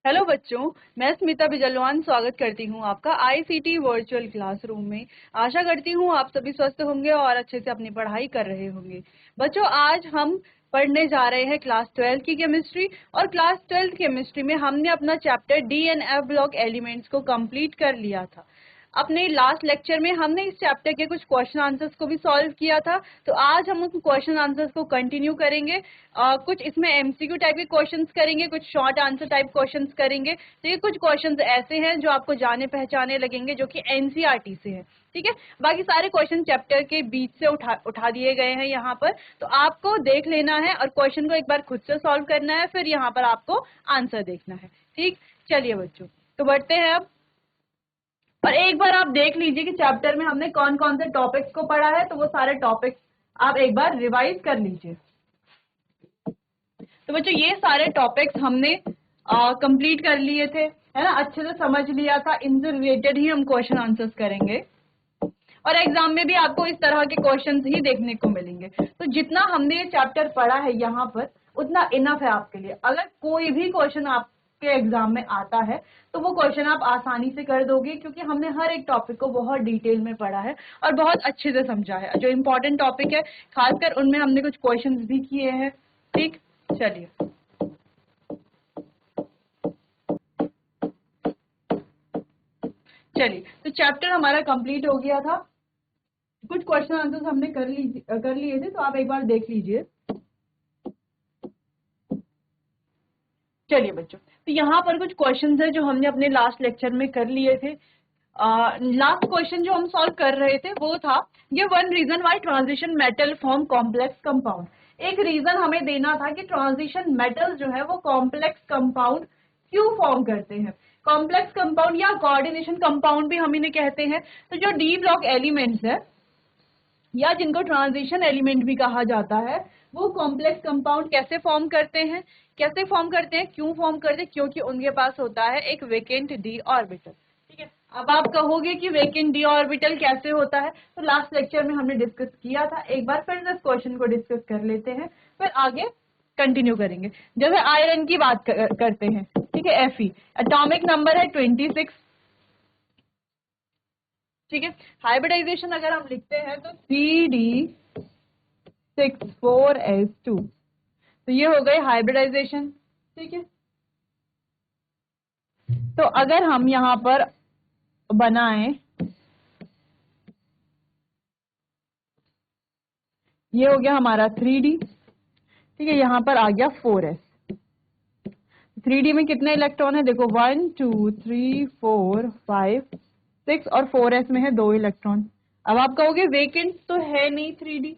Hello बच्चों, मैं स्मिता बिजलवान स्वागत करती हूँ आपका आईसीटी वर्चुअल क्लासरूम में। आशा करती हूँ आप सभी स्वस्थ होंगे और अच्छे से अपनी पढ़ाई कर रहे होंगे। बच्चों, आज हम पढ़ने जा रहे हैं क्लास 12 की केमिस्ट्री। और क्लास 12 केमिस्ट्री में हमने अपना chapter D and F block elements को कंप्लीट कर लिया था। अपने लास्ट लेक्चर में हमने इस चैप्टर के कुछ क्वेश्चन आंसर्स को भी सॉल्व किया था, तो आज हम उन क्वेश्चन आंसर्स को कंटिन्यू करेंगे। कुछ इसमें एमसीक्यू टाइप के क्वेश्चंस करेंगे, कुछ शॉर्ट आंसर टाइप क्वेश्चंस करेंगे। तो ये कुछ क्वेश्चंस ऐसे हैं जो आपको जाने पहचाने लगेंगे, जो कि एनसीईआरटी से है। ठीक है, बाकी सारे क्वेश्चन चैप्टर के बीच से उठा दिए गए हैं यहाँ पर, तो आपको देख लेना है और क्वेश्चन को एक बार खुद से सॉल्व करना है, फिर यहाँ पर आपको आंसर देखना है। ठीक, चलिए बच्चों, तो बढ़ते हैं अब। और एक बार आप देख लीजिए कि चैप्टर में हमने कौन कौन से टॉपिक्स को पढ़ा है, तो वो सारे टॉपिक्स आप एक बार रिवाइज कर लीजिए। तो बच्चों, ये सारे टॉपिक्स हमने कंप्लीट कर लिए थे, है ना, अच्छे से समझ लिया था। इनसे रिलेटेड ही हम क्वेश्चन आंसर्स करेंगे और एग्जाम में भी आपको इस तरह के क्वेश्चंस ही देखने को मिलेंगे। तो जितना हमने ये चैप्टर पढ़ा है यहाँ पर, उतना इनफ है आपके लिए। अगर कोई भी क्वेश्चन आपके एग्जाम में आता है तो वो क्वेश्चन आप आसानी से कर दोगे, क्योंकि हमने हर एक टॉपिक को बहुत डिटेल में पढ़ा है और बहुत अच्छे से समझा है। जो इम्पोर्टेंट टॉपिक है खासकर उनमें हमने कुछ क्वेश्चन भी किए हैं। ठीक, चलिए तो चैप्टर हमारा कंप्लीट हो गया था। कुछ क्वेश्चन आंसर्स हमने कर लिए थे, तो आप एक बार देख लीजिए। चलिए बच्चों, तो यहाँ पर कुछ क्वेश्चंस है जो हमने अपने लास्ट लेक्चर में कर लिए थे। लास्ट क्वेश्चन जो हम सॉल्व कर रहे थे वो था, ये one reason why transition metal form complex compound. एक रीजन हमें देना था कि ट्रांजिशन मेटल जो है वो कॉम्प्लेक्स कंपाउंड क्यों फॉर्म करते हैं। कॉम्प्लेक्स कंपाउंड या कोऑर्डिनेशन कंपाउंड भी हम इन्हें कहते हैं। तो जो डी ब्लॉक एलिमेंट्स है या जिनको ट्रांजिशन एलिमेंट भी कहा जाता है, वो कॉम्प्लेक्स कंपाउंड कैसे फॉर्म करते हैं, क्यों फॉर्म करते हैं, क्योंकि उनके पास होता है एक वेकेंट डी ऑर्बिटल। ठीक है, अब आप कहोगे कि वेकेंट डी ऑर्बिटल कैसे होता है, तो लास्ट लेक्चर में हमने डिस्कस किया था। एक बार फिर इस क्वेश्चन को डिस्कस कर लेते हैं, फिर आगे कंटिन्यू करेंगे। जैसे आयरन की बात करते हैं, ठीक है, Fe एटॉमिक नंबर है 26। ठीक है, हाइब्रिडाइजेशन अगर हम लिखते हैं तो CD6,4S2, तो ये हो गए हाइब्रिडाइजेशन। ठीक है, तो अगर हम यहाँ पर बनाएं, ये हो गया हमारा 3D। ठीक है, यहाँ पर आ गया 4S। 3D में कितने इलेक्ट्रॉन है, देखो 1 2 3 4 5 6 और 4S में है 2 इलेक्ट्रॉन। अब आप कहोगे वेकेंट तो है नहीं 3D,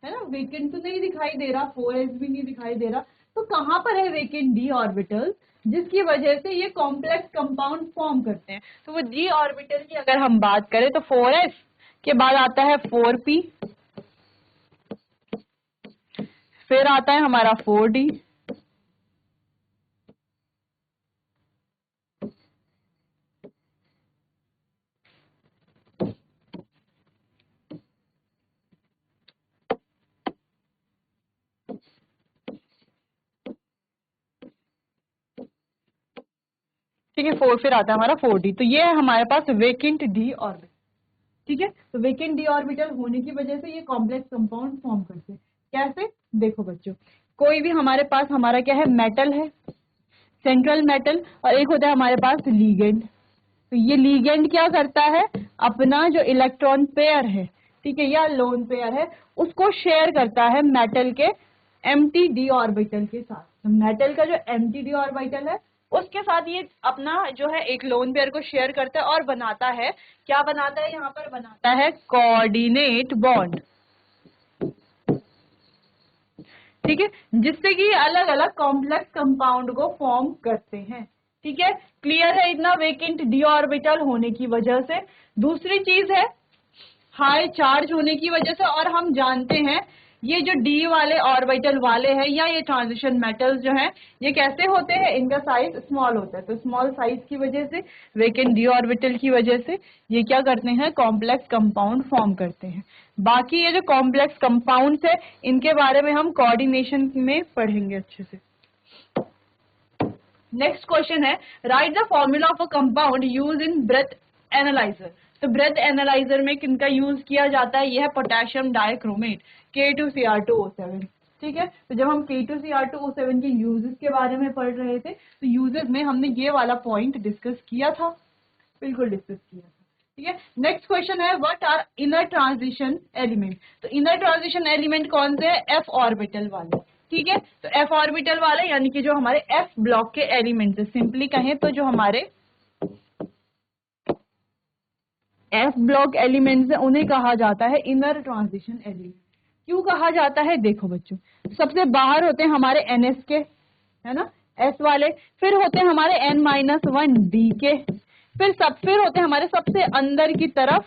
है ना, वेकेंट तो नहीं दिखाई दे रहा, 4S भी नहीं दिखाई दे रहा, तो कहाँ पर है वेकेंट डी ऑर्बिटल जिसकी वजह से ये कॉम्प्लेक्स कंपाउंड फॉर्म करते हैं। तो वो डी ऑर्बिटल की अगर हम बात करें तो 4S के बाद आता है 4P, फिर आता है हमारा 4D, ठीक है, 4 फिर आता है हमारा 4D। तो ये है हमारे पास वेकेंट डी ऑर्बिटल। ठीक है, तो वेकेंट डी ऑर्बिटल होने की वजह से ये कॉम्प्लेक्स कंपाउंड फॉर्म करते हैं। कैसे, देखो बच्चों, कोई भी हमारे पास हमारा क्या है, मेटल है, सेंट्रल मेटल, और एक होता है हमारे पास लीगेंड। तो ये लीगेंड क्या करता है, अपना जो इलेक्ट्रॉन पेयर है, ठीक है, या लोन पेयर है, उसको शेयर करता है मेटल के एम्प्टी डी ऑर्बिटल के साथ। तो मेटल का जो एम्प्टी डी ऑर्बिटल है उसके साथ ये अपना जो है एक लोन पेयर को शेयर करता है और बनाता है, क्या बनाता है, यहाँ पर बनाता है कोऑर्डिनेट बॉन्ड। ठीक है, जिससे कि अलग अलग कॉम्प्लेक्स कंपाउंड को फॉर्म करते हैं। ठीक है, क्लियर है इतना, वेकेंट डी ऑर्बिटल होने की वजह से। दूसरी चीज है हाई चार्ज होने की वजह से, और हम जानते हैं ये जो डी वाले ऑर्बिटल वाले हैं या ये ट्रांजिशन मेटल्स जो हैं, ये कैसे होते हैं, इनका साइज स्मॉल होता है। तो स्मॉल साइज की वजह से, वेकेंट डी ऑर्बिटल की वजह से ये क्या करते हैं, कॉम्प्लेक्स कंपाउंड फॉर्म करते हैं। बाकी ये जो कॉम्प्लेक्स कंपाउंड्स है इनके बारे में हम कोऑर्डिनेशन में पढ़ेंगे अच्छे से। नेक्स्ट क्वेश्चन है write the formula of a compound use in breath analyser. तो ब्रेथ एनालाइजर में किनका यूज किया जाता है, यह है पोटेशियम डाइक्रोमेट K2Cr2O7। ठीक है, तो जब हम K2Cr2O7 के यूजेस के बारे में पढ़ रहे थे तो यूजेस में हमने ये वाला पॉइंट डिस्कस किया था, बिल्कुल डिस्कस किया था। ठीक है, नेक्स्ट क्वेश्चन है what are inner transition element. तो इनर ट्रांजिशन एलिमेंट कौन से है, एफ ऑर्बिटल वाले। ठीक है, तो एफ ऑर्बिटल वाले यानी कि जो हमारे एफ ब्लॉक के एलिमेंट्स है, सिंपली कहें तो जो हमारे एफ ब्लॉक एलिमेंट्स है उन्हें कहा जाता है इनर ट्रांजिशन एलिमेंट। क्यों कहा जाता है, देखो बच्चों, सबसे बाहर होते हैं हमारे एनएस के, है ना, एस वाले, फिर होते हैं हमारे N-1 डी के, फिर होते हैं हमारे सबसे अंदर की तरफ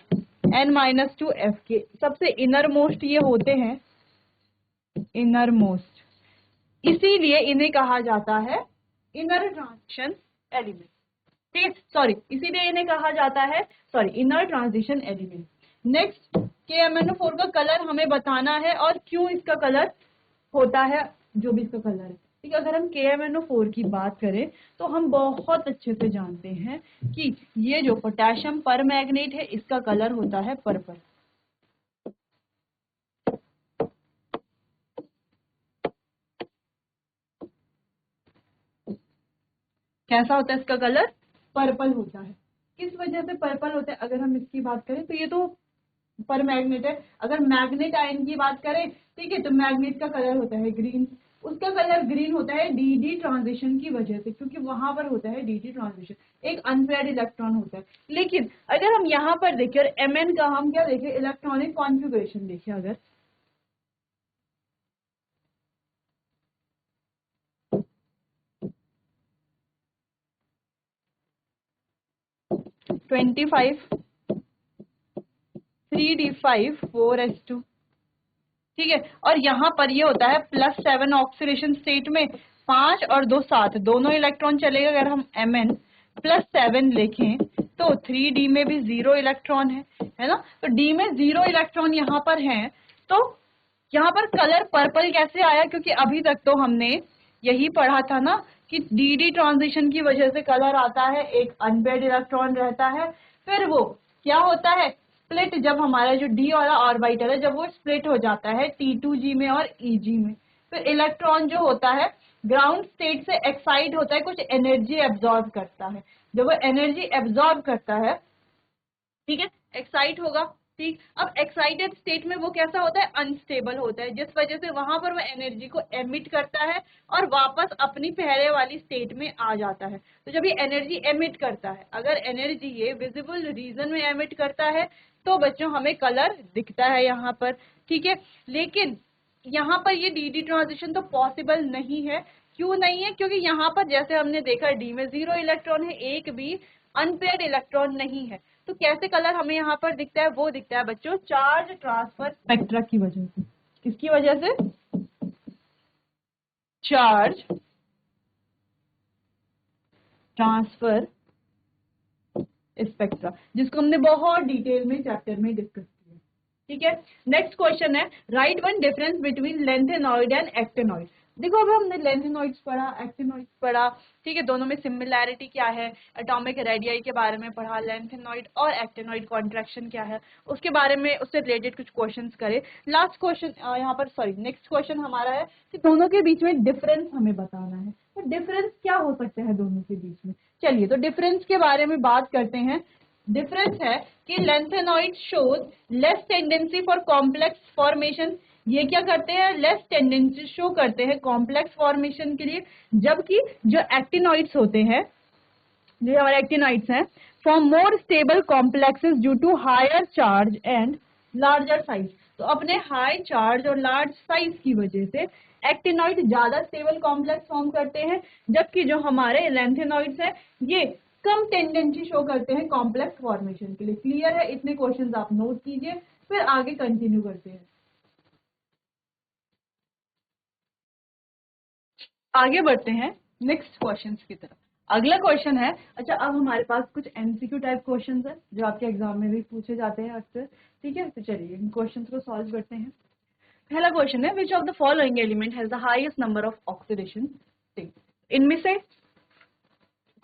N-2 एफ के। सबसे इनर मोस्ट ये होते हैं इनर मोस्ट, इसीलिए इन्हें कहा जाता है इनर ट्रांजिशन एलिमेंट। ठीक है, सॉरी, इसीलिए इन्हें कहा जाता है inner transition element. Next, KMnO4 का कलर हमें बताना है और क्यों इसका कलर होता है जो भी इसका कलर है। ठीक है, अगर हम KMnO4 की बात करें तो हम बहुत अच्छे से जानते हैं कि ये जो पोटेशियम परमैंगनेट है इसका कलर होता है पर्पल। कैसा होता है इसका कलर, पर्पल होता है। किस वजह से पर्पल होता है, अगर हम इसकी बात करें तो ये तो पर मैग्नेट है। अगर मैग्नेट आयन की बात करें, ठीक है, तो मैग्नेट का कलर होता है ग्रीन। उसका कलर ग्रीन होता है डी ट्रांजिशन की वजह से, क्योंकि वहां पर होता है डी ट्रांजिशन, एक अनपेयर्ड इलेक्ट्रॉन होता है। लेकिन अगर हम यहाँ पर देखें और Mn का हम क्या देखें, इलेक्ट्रॉनिक कॉन्फ़िगरेशन देखें, अगर (25) 3d5 4s2। ठीक है, और यहाँ पर ये होता है +7 ऑक्सीडेशन स्टेट में 5 और 2 7 दोनों इलेक्ट्रॉन चलेगा। अगर हम Mn +7 लिखें तो 3d में भी 0 इलेक्ट्रॉन है ना, तो d में 0 इलेक्ट्रॉन यहाँ पर हैं। तो यहाँ पर कलर पर्पल कैसे आया, क्योंकि अभी तक तो हमने यही पढ़ा था ना कि डी ट्रांजिशन की वजह से कलर आता है, एक अनपेयर्ड इलेक्ट्रॉन रहता है, फिर वो क्या होता है स्प्लिट, जब हमारा जो डी वाला ऑर्बिटल है जब वो स्प्लिट हो जाता है T2g में और Eg में, फिर इलेक्ट्रॉन जो होता है ग्राउंड स्टेट से एक्साइट होता है, कुछ एनर्जी एब्जॉर्ब करता है। जब वो एनर्जी एब्जॉर्ब करता है, ठीक है, एक्साइट होगा। ठीक, अब एक्साइटेड स्टेट में वो कैसा होता है, अनस्टेबल होता है, जिस वजह से वहां पर वो एनर्जी को एमिट करता है और वापस अपनी पहले वाली स्टेट में आ जाता है। तो जब ये एनर्जी एमिट करता है, अगर एनर्जी ये विजिबल रीजन में एमिट करता है तो बच्चों हमें कलर दिखता है यहाँ पर। ठीक है, लेकिन यहाँ पर ये डी ट्रांजिशन तो पॉसिबल नहीं है। क्यों नहीं है, क्योंकि यहाँ पर जैसे हमने देखा डी में 0 इलेक्ट्रॉन है, एक भी अनपेयर्ड इलेक्ट्रॉन नहीं है। तो कैसे कलर हमें यहाँ पर दिखता है, वो दिखता है बच्चों चार्ज ट्रांसफर स्पेक्ट्रा की वजह से। किसकी वजह से, चार्ज ट्रांसफर स्पेक्ट्रा, जिसको हमने बहुत डिटेल में चैप्टर में डिस्कस किया। ठीक है, नेक्स्ट क्वेश्चन है right one difference between lanthanoid and actinoid. देखो अब हमने लेंथेनॉइड्स पढ़ा, एक्टिनॉइड्स पढ़ा, ठीक है, दोनों में सिमिलैरिटी क्या है, एटॉमिक रेडियाई के बारे में पढ़ा, लेंथेनॉइड और एक्टिनॉइड कॉन्ट्रैक्शन क्या है उसके बारे में, उससे रिलेटेड कुछ क्वेश्चंस करे। लास्ट क्वेश्चन यहाँ पर नेक्स्ट क्वेश्चन हमारा है कि दोनों के बीच में डिफरेंस हमें बताना है। तो डिफरेंस क्या हो सकता है दोनों के बीच में, चलिए तो डिफरेंस के बारे में बात करते हैं। डिफरेंस है कि lanthanoid shows less tendency for complex formation. ये क्या करते हैं, लेस टेंडेंसी शो करते हैं कॉम्प्लेक्स फॉर्मेशन के लिए, जबकि जो एक्टिनॉइड्स होते हैं, जो हमारे एक्टिनॉइड्स हैं, form more stable complexes due to higher charge and larger size. तो अपने हाई चार्ज और लार्ज साइज की वजह से एक्टिनॉइड ज्यादा स्टेबल कॉम्प्लेक्स फॉर्म करते हैं, जबकि जो हमारे लेंथेनॉइड्स हैं ये कम टेंडेंसी शो करते हैं कॉम्प्लेक्स फॉर्मेशन के लिए। क्लियर है, इतने क्वेश्चंस आप नोट कीजिए, फिर आगे कंटिन्यू करते हैं। आगे बढ़ते हैं नेक्स्ट क्वेश्चंस की तरफ। अगला क्वेश्चन है, अच्छा अब हमारे पास कुछ एमसीक्यू टाइप क्वेश्चंस है जो आपके एग्जाम में भी पूछे जाते हैं अक्सर। ठीक है, तो चलिए इन क्वेश्चंस को सॉल्व करते हैं। पहला क्वेश्चन है which of the following element has the highest number of oxidation state. इनमें से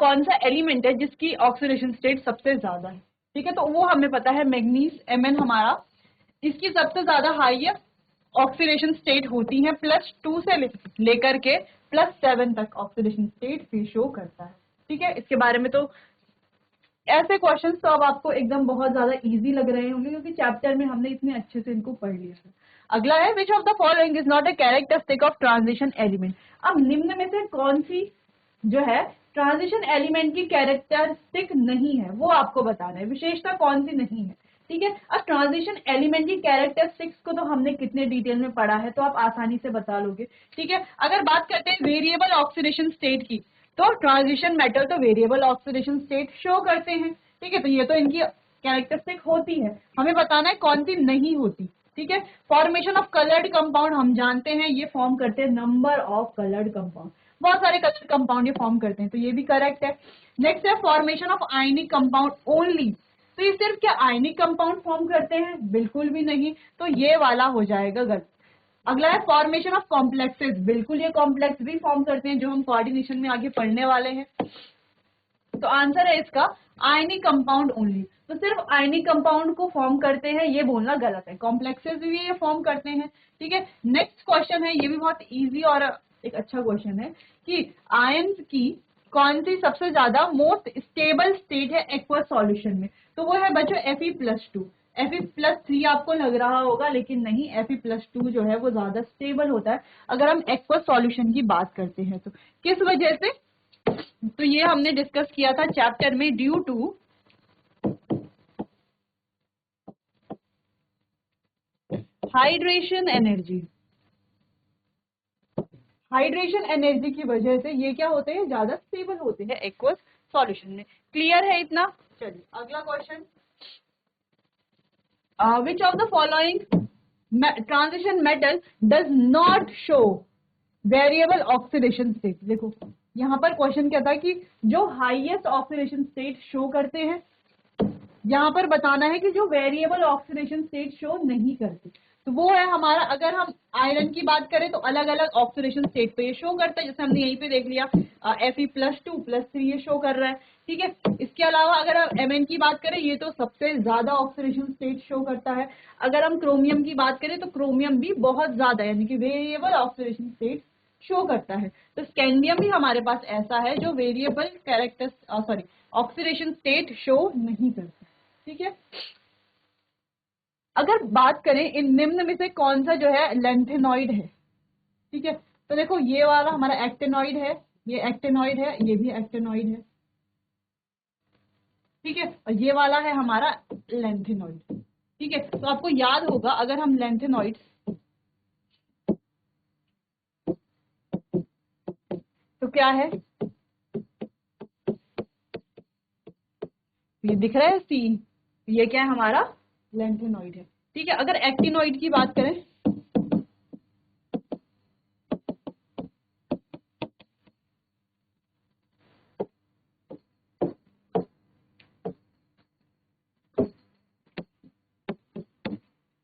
कौन सा एलिमेंट है जिसकी ऑक्सीडेशन स्टेट सबसे ज्यादा है, ठीक है। तो वो हमें पता है मैग्नीज Mn हमारा, इसकी सबसे ज्यादा हाईएस्ट ऑक्सीडेशन स्टेट होती है +2 से लेकर के +7 तक ऑक्सीडेशन स्टेट भी शो करता है, ठीक है। इसके बारे में तो ऐसे क्वेश्चंस तो अब आपको एकदम बहुत ज्यादा इजी लग रहे होंगे क्योंकि चैप्टर में हमने इतने अच्छे से इनको पढ़ लिया है। अगला है which of the following is not a characteristic of transition element. अब निम्न में से कौन सी जो है ट्रांजिशन एलिमेंट की कैरेक्टरिस्टिक नहीं है, वो आपको बताना है, विशेषता कौन सी नहीं है, ठीक है। अब ट्रांजिशन एलिमेंट की कैरेक्टरिस्टिक्स को तो हमने कितने डिटेल में पढ़ा है, तो आप आसानी से बता लोगे, ठीक है। अगर बात करते हैं वेरिएबल ऑक्सीडेशन स्टेट की, तो ट्रांजिशन मेटल तो वेरिएबल ऑक्सीडेशन स्टेट शो करते हैं, ठीक है। तो ये तो इनकी कैरेक्टरिस्टिक होती है, हमें बताना है कौन सी नहीं होती, ठीक है। फॉर्मेशन ऑफ कलर्ड कंपाउंड हम जानते हैं ये फॉर्म करते हैं नंबर ऑफ कलर्ड कंपाउंड, बहुत सारे कलर्ड कंपाउंड ये फॉर्म करते हैं, तो ये भी करेक्ट है। नेक्स्ट है formation of ionic compound only, तो ये सिर्फ क्या आयनिक कंपाउंड फॉर्म करते हैं, बिल्कुल भी नहीं, तो ये वाला हो जाएगा गलत। अगला है फॉर्मेशन ऑफ कॉम्प्लेक्सेस, बिल्कुल ये कॉम्प्लेक्स भी फॉर्म करते हैं जो हम कोऑर्डिनेशन में आगे पढ़ने वाले हैं। तो आंसर है इसका आयनिक कंपाउंड ओनली, तो सिर्फ आयनिक कंपाउंड को फॉर्म करते हैं ये बोलना गलत है, कॉम्प्लेक्सेस भी ये फॉर्म करते हैं, ठीक है। नेक्स्ट क्वेश्चन है, ये भी बहुत इजी और एक अच्छा क्वेश्चन है कि आयंस की कौन सी सबसे ज्यादा मोस्ट स्टेबल स्टेट है एक्वस सॉल्यूशन में, तो वो है बच्चों Fe+2। Fe+3 आपको लग रहा होगा लेकिन नहीं, Fe+2 जो है वो ज्यादा स्टेबल होता है अगर हम एक्वस सॉल्यूशन की बात करते हैं। तो किस वजह से, तो ये हमने डिस्कस किया था चैप्टर में, due to hydration energy, hydration energy की वजह से ये क्या होते हैं, ज्यादा स्टेबल होते हैं एक्वस सॉल्यूशन में। क्लियर है इतना। चलिए अगला question, which of the following transition metal does not show variable oxidation state. देखो यहाँ पर क्वेश्चन क्या था कि जो हाईएस्ट ऑक्सीडेशन स्टेट शो करते हैं, यहाँ पर बताना है कि जो वेरिएबल ऑक्सीडेशन स्टेट शो नहीं करते, तो वो है हमारा, अगर हम आयरन की बात करें तो अलग अलग ऑक्सीडेशन स्टेट पे ये शो करता है, जैसे हमने यहीं पे देख लिया Fe+2+3 ये शो कर रहा है, ठीक है। इसके अलावा अगर हम Mn की बात करें ये तो सबसे ज्यादा ऑक्सीडेशन स्टेट शो करता है, अगर हम क्रोमियम की बात करें तो क्रोमियम भी बहुत ज्यादा यानी कि वेरिएबल ऑक्सीडेशन स्टेट शो करता है। तो स्कैंडियम भी हमारे पास ऐसा है जो variable character oxidation state show नहीं करता, ठीक है। अगर बात करें इन निम्न में से कौन सा जो है लेंथेनॉइड है, ठीक है, तो देखो ये वाला हमारा एक्टेनॉइड है, ये एक्टेनॉइड है, ये भी एक्टेनॉइड है, ठीक है, और ये वाला है हमारा लेंथेनॉइड, ठीक है। तो आपको याद होगा अगर हम लेंथेनॉइड, तो क्या है, ये दिख रहा है सी, ये क्या है हमारा लेंथेनॉइड है, ठीक है। अगर एक्टिनॉइड की बात करें,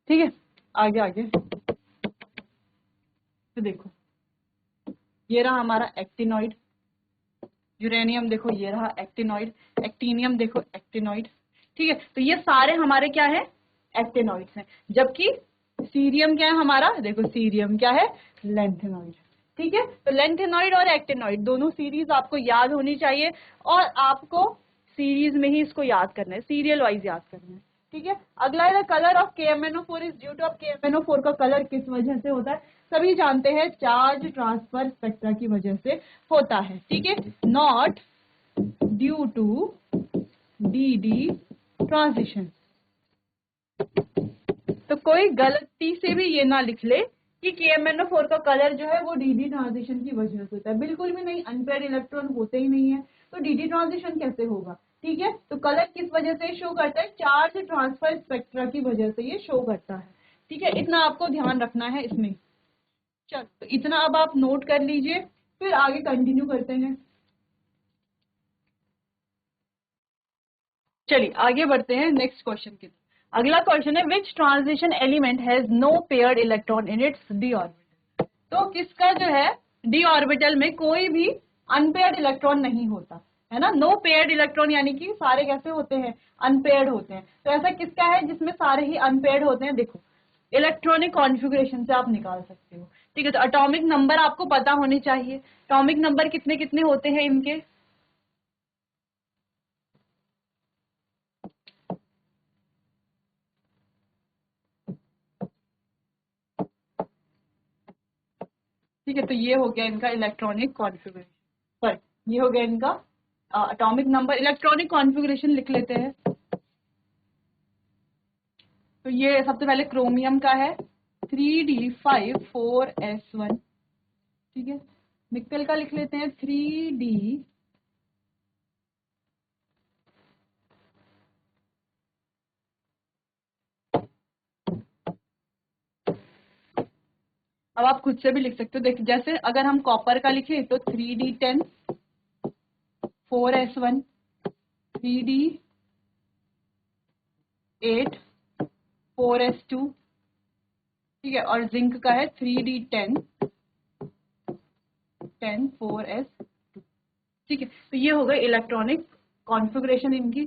ठीक है, आगे आगे तो देखो ये रहा हमारा एक्टिनॉइड, यूरेनियम देखो ये रहा एक्टिनॉइड, एक्टिनियम देखो एक्टिनॉइड, ठीक है। तो ये सारे हमारे क्या है, एक्टिनॉइड्स हैं, जबकि सीरियम क्या है हमारा, देखो सीरियम क्या है, लेंथेनॉइड, ठीक है। तो लेंथेनॉइड और एक्टिनॉइड दोनों सीरीज आपको याद होनी चाहिए और आपको सीरीज में ही इसको याद करना है, सीरियल वाइज याद करना है, ठीक है। अगला है colour of KMnO4 is due to, अब KMnO4 का कलर किस वजह से होता है, सभी जानते हैं चार्ज ट्रांसफर स्पेक्ट्रा की वजह से होता है, ठीक है, not due to DD transition. तो कोई गलती से भी ये ना लिख ले कि KMnO4 का कलर जो है वो DD ट्रांजिशन की वजह से होता है, बिल्कुल भी नहीं, अनपेयर्ड इलेक्ट्रॉन होते ही नहीं है, तो DD ट्रांजिशन कैसे होगा, ठीक है। तो कलर किस वजह से शो करता है, चार्ज ट्रांसफर स्पेक्ट्रा की वजह से ये शो करता है, ठीक है। इतना आपको ध्यान रखना है इसमें। चलो तो इतना अब आप नोट कर लीजिए, फिर आगे कंटिन्यू करते हैं। चलिए आगे बढ़ते हैं नेक्स्ट क्वेश्चन की। अगला क्वेश्चन है which transition element has no paired electron in its D orbital. तो किसका जो है डी ऑर्बिटल में कोई भी अनपेयर्ड इलेक्ट्रॉन नहीं होता, है ना। नो पेयर्ड इलेक्ट्रॉन यानी कि सारे कैसे होते हैं, अनपेयर्ड होते हैं। तो ऐसा किसका है जिसमें सारे ही अनपेयर्ड होते हैं, देखो इलेक्ट्रॉनिक कॉन्फ़िगरेशन से आप निकाल सकते हो। ठीक है, तो एटॉमिक नंबर आपको पता होने चाहिए, एटॉमिक नंबर कितने कितने होते हैं इनके, ठीक है। तो ये हो गया इनका इलेक्ट्रॉनिक कॉन्फ़िगरेशन, सॉरी ये हो गया इनका एटॉमिक नंबर। इलेक्ट्रॉनिक कॉन्फ़िगरेशन लिख लेते हैं। तो ये सबसे पहले क्रोमियम का है 3d5 4s1, ठीक है। निकल का लिख लेते हैं 3d, अब आप खुद से भी लिख सकते हो। देखिए जैसे अगर हम कॉपर का लिखें तो 3d10 4s1 3d8 4s2, ठीक है। और जिंक का है 3d10 10 4s2, ठीक है। तो ये हो गई इलेक्ट्रॉनिक कॉन्फ़िगरेशन इनकी।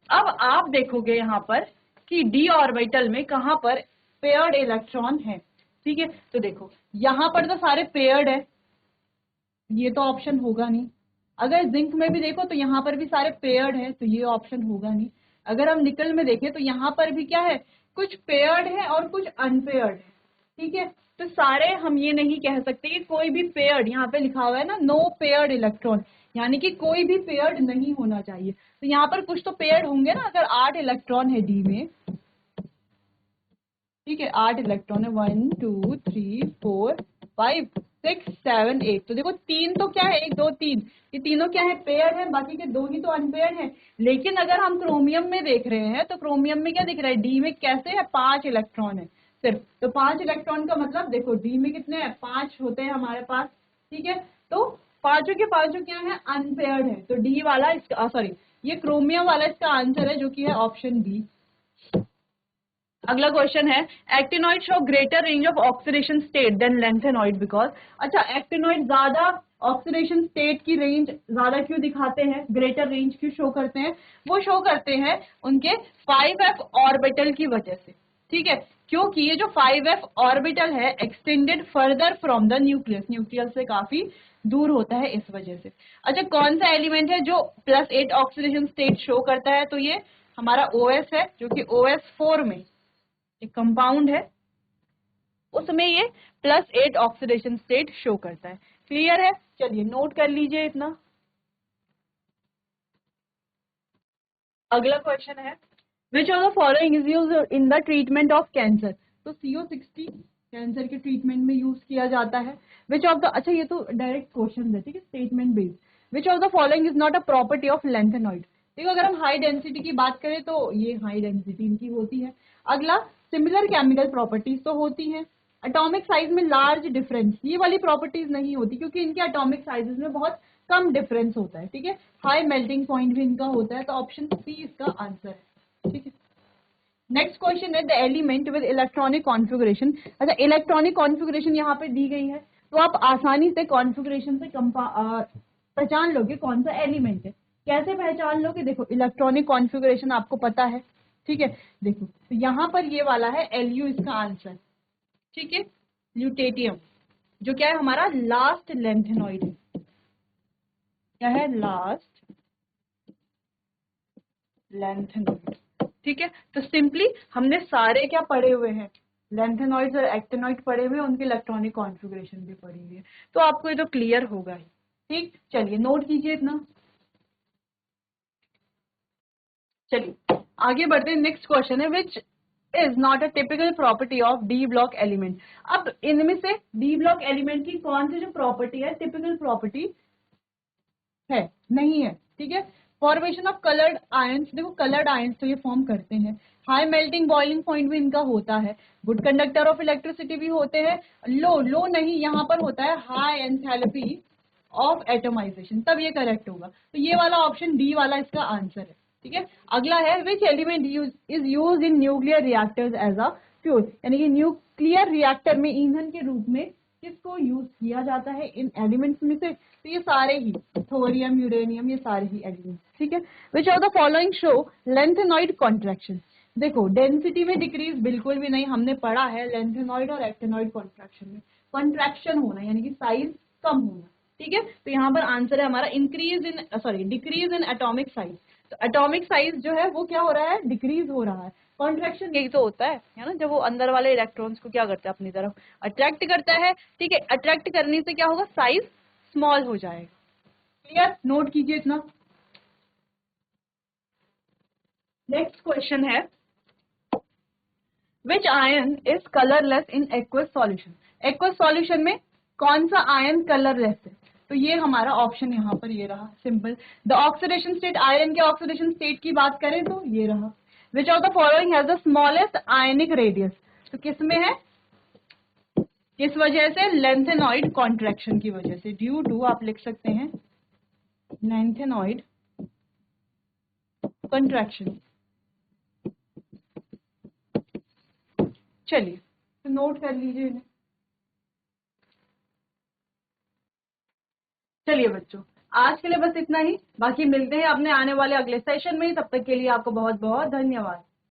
अब आप देखोगे यहाँ पर कि d ऑर्बिटल में कहाँ पर पेयर्ड इलेक्ट्रॉन है, ठीक है। तो देखो यहाँ पर तो सारे पेयर्ड है, ये तो ऑप्शन होगा नहीं। अगर जिंक में भी देखो तो यहाँ पर भी सारे पेयर्ड है, तो ये ऑप्शन होगा नहीं। अगर हम निकल में देखें तो यहाँ पर भी क्या है, कुछ पेयर्ड है और कुछ अनपेयर्ड है, ठीक है। तो सारे हम ये नहीं कह सकते कि कोई भी पेयर्ड, यहाँ पे लिखा हुआ है ना नो पेयर्ड इलेक्ट्रॉन, यानी कि कोई भी पेयर्ड नहीं होना चाहिए। तो यहाँ पर कुछ तो पेयर्ड होंगे ना, अगर 8 इलेक्ट्रॉन है डी में, ठीक है 8 इलेक्ट्रॉन है 1 2 3 4 5 6 7 8, तो देखो तीन तो क्या है 1 2 3, ये तीनों क्या है पेयर है, बाकी के दो ही तो अनपेयर है। लेकिन अगर हम क्रोमियम में देख रहे हैं तो क्रोमियम में क्या दिख रहा है, डी में कैसे है 5 इलेक्ट्रॉन है सिर्फ। तो 5 इलेक्ट्रॉन का मतलब देखो डी में कितने हैं 5 होते हैं हमारे पास, ठीक है। तो पांचों के पांचों क्या है अनपेयर्ड है, तो डी वाला इसका सॉरी ये क्रोमियम वाला इसका आंसर है जो कि है ऑप्शन बी। अगला क्वेश्चन है actinoid show greater range of oxidation state than lanthanoid because. अच्छा एक्टिनॉइड ज्यादा ऑक्सीडेशन स्टेट की रेंज ज्यादा क्यों दिखाते हैं, ग्रेटर रेंज क्यों शो करते हैं, वो शो करते हैं उनके 5f ऑर्बिटल की वजह से, ठीक है। क्योंकि ये जो 5f ऑर्बिटल है extended further from the nucleus, nucleus से काफी दूर होता है इस वजह से। अच्छा कौन सा एलिमेंट है जो +8 ऑक्सीडेशन स्टेट शो करता है, तो ये हमारा OS है जो कि OS4 में एक कंपाउंड है, उसमें ये +8 ऑक्सीडेशन स्टेट शो करता है। क्लियर है, चलिए नोट कर लीजिए इतना। अगला क्वेश्चन है which of the following is use in the treatment of cancer. तो CO60 कैंसर के ट्रीटमेंट में यूज किया जाता है। विच ऑफ द, अच्छा ये तो डायरेक्ट क्वेश्चन है, ठीक है statement based. Which of the following is not a property of lanthanoid. देखो अगर हम हाई डेंसिटी की बात करें तो ये हाई डेंसिटी इनकी होती है। अगला सिमिलर केमिकल प्रॉपर्टीज तो होती हैं। एटॉमिक साइज में लार्ज डिफरेंस, ये वाली प्रॉपर्टीज नहीं होती क्योंकि इनके एटॉमिक साइजेस में बहुत कम डिफरेंस होता है, ठीक है। हाई मेल्टिंग पॉइंट भी इनका होता है, तो ऑप्शन सी इसका आंसर है, ठीक है। नेक्स्ट क्वेश्चन है the element with electronic configuration. अच्छा इलेक्ट्रॉनिक कॉन्फ़िगरेशन यहाँ पे दी गई है, तो आप आसानी से कॉन्फ़िगरेशन से पहचान लोगे कौन सा एलिमेंट है। कैसे पहचान लोगे, देखो इलेक्ट्रॉनिक कॉन्फ़िगरेशन आपको पता है, ठीक है। देखो तो यहाँ पर ये वाला है Lu इसका आंसर, ठीक है। ल्यूटेटियम जो क्या है हमारा लास्ट लेंथेनॉइड है, क्या है लास्ट लेंथेनॉइड, ठीक है। तो सिंपली हमने सारे क्या पढ़े हुए हैं, लेंथेनॉइड्स और एक्टिनॉइड पढ़े हुए हैं, उनकी इलेक्ट्रॉनिक कॉन्फ़िगरेशन भी पढ़ी हुई है, तो आपको ये तो क्लियर होगा ही। ठीक, चलिए नोट कीजिए इतना। चलिए आगे बढ़ते हैं। नेक्स्ट क्वेश्चन है which is not a typical property of D block element. अब इनमें से डी ब्लॉक एलिमेंट की कौन सी जो प्रॉपर्टी है टिपिकल प्रॉपर्टी है, नहीं है, ठीक है। फॉर्मेशन ऑफ कलर्ड आयंस, देखो कलर्ड आयंस तो ये फॉर्म करते हैं। हाई मेल्टिंग बॉइलिंग पॉइंट भी इनका होता है। गुड कंडक्टर ऑफ इलेक्ट्रिसिटी भी होते हैं। लो लो नहीं, यहाँ पर होता है हाई एंथैल्पी ऑफ एटमाइजेशन, तब ये करेक्ट होगा। तो ये वाला ऑप्शन डी वाला इसका आंसर है, ठीक है। अगला है which element is use in nuclear reactors as a fuel, यानी कि न्यूक्लियर रिएक्टर में ईंधन के रूप में किसको यूज किया जाता है इन एलिमेंट्स में से, तो ये सारे ही थोरियम, यूरेनियम, ये सारे ही एलिमेंट्स, ठीक है। Which of the following show lanthanoid contraction. देखो डेंसिटी में डिक्रीज बिल्कुल भी नहीं, हमने पढ़ा है लेंथेनॉइड और एक्टेनॉइड कॉन्ट्रैक्शन में कॉन्ट्रैक्शन होना यानी कि साइज कम होना, ठीक है। तो यहाँ पर आंसर है हमारा डिक्रीज इन एटॉमिक साइज। तो एटॉमिक साइज जो है वो क्या हो रहा है, डिक्रीज हो रहा है। कॉन्ट्रैक्शन यही तो होता है ना, जब वो अंदर वाले इलेक्ट्रॉन्स को क्या करता है, अपनी तरफ अट्रैक्ट करता है, ठीक है। अट्रैक्ट करने से क्या होगा, साइज स्मॉल हो जाएगा। क्लियर, नोट कीजिए इतना। नेक्स्ट क्वेश्चन है, विच ion is colourless in aqueous solution. Aqueous solution में कौन सा आयन कलरलेस है, तो ये हमारा ऑप्शन यहाँ पर ये रहा, simple. The oxidation state, ion के ऑक्सीडेशन स्टेट की बात करें तो ये रहा। Which of the following has the smallest ionic radius, तो किस में है, किस वजह से, लेंथेनॉइड कॉन्ट्रैक्शन की वजह से, ड्यू टू आप लिख सकते हैं लेंथेनॉइड कॉन्ट्रैक्शन। चलिए तो नोट कर लीजिए इन्हें। चलिए बच्चों, आज के लिए बस इतना ही, बाकी मिलते हैं अपने आने वाले अगले सेशन में। तब तक के लिए आपको बहुत बहुत धन्यवाद।